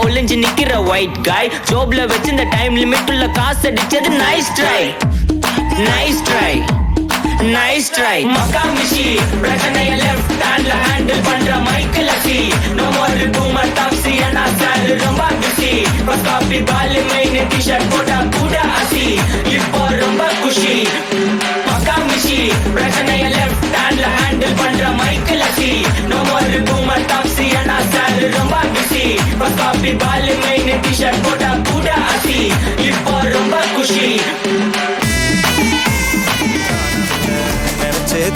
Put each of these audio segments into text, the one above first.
ஒளிஞ்சு நிக்கிற ஒயிட் காய் ஜோப்ல வச்சு இந்த டைம் லிமிட் உள்ள காசு அடிச்சது nice try nice try nice try மகாமிஷி பிரச்சனைய லெஃப்ட் ஹேண்ட்ல ஹேண்டில் பண்ற மைக்கேல் அசி நோ மோர் பூமர் டாக்ஸி அண்ணா சார் ரொம்ப பிஸி பஸ் காபி பால் மெயின் டி-ஷர்ட் போட்டா கூட அசி இப்போ ரொம்ப குஷி மகாமிஷி பிரச்சனைய லெஃப்ட் ஹேண்ட்ல ஹேண்டில் பண்ற மைக்கேல் அசி நோ மோர் பூமர் டாக்ஸி அண்ணா சார் ரொம்ப பிஸி பஸ் காபி பால் மெயின் டி-ஷர்ட் போட்டா கூட அசி இப்போ ரொம்ப குஷி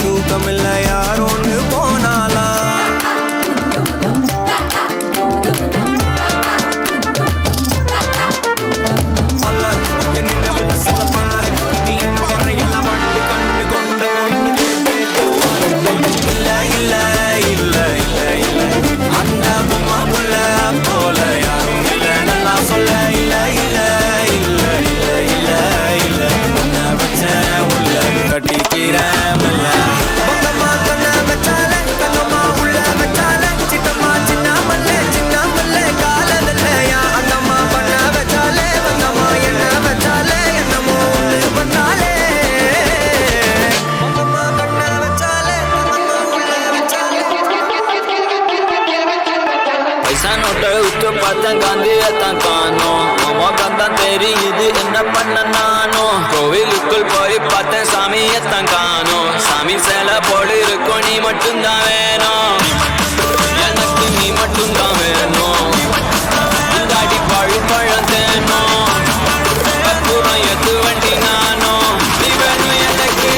தூக்கமில்ல யாரோன்னு போனாலா தெரியுது என்ன பண்ண நானும் கோவிலுக்குள் போய் பார்த்தேன் சாமியத்தான் காணோம் சாமி சேலை போடு இருக்கும் நீ மட்டும்தான் வேணும் எனக்கு நீ மட்டும்தான் வேணும் தாடி பழு பழம் தேனும் அப்புறம் எது வண்டி நானும் நீ வேணும் எனக்கு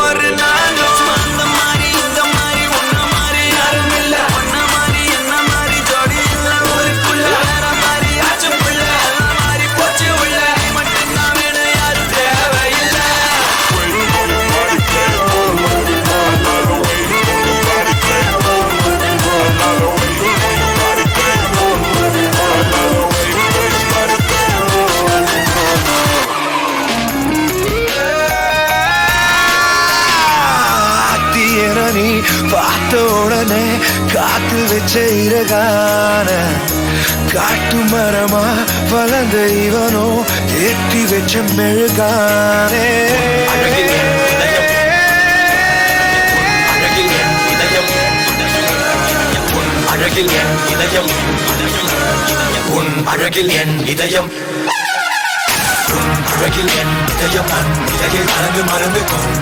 ஒரு நாளும் அந்த மாதிரி இந்த மாதிரி ஒன்ன மாதிரி யாரும் இல்ல ஒன்ன மாதிரி என்ன மாதிரி ஜோடி இல்ல ஒரு புள்ள வேற மாதிரி ஆச்சு புள்ள பார்த்த உடனே காத்து வச்ச இறகான காட்டு மரமா வளர்ந்த இவனோ ஏற்றி வச்ச மெழுகானே அழகில் இதயம் உன் அழகில் என் இதயம் அழகில் என் இதயம் இதழில் மறந்து மறந்து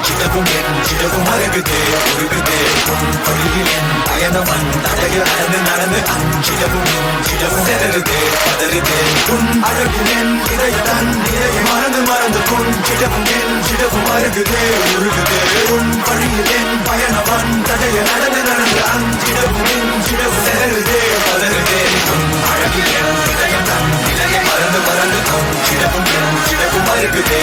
சிடவும் என் சிடவும் மறகுதே உருகுதே உன் அழகில் என் பயணம் அழகில் நடந்து நடந்து சிடவும் என் சிடவும் செதறுதே பதறுதே உன் அழகில் என் இதயம் இதழில் மறந்து மறந்து சிடவும் என் சிடவும் மறகுதே உருகுதே உன் அழகில் என் பயணம் அழகில் நடந்து நடந்து சிடவும் என் சிடவும் செதறுதே பதறுதே உன் அழகில் என் இதயம் இதழில் மறந்து மறந்து சிடவும் என் சிடவும் மறுகுதே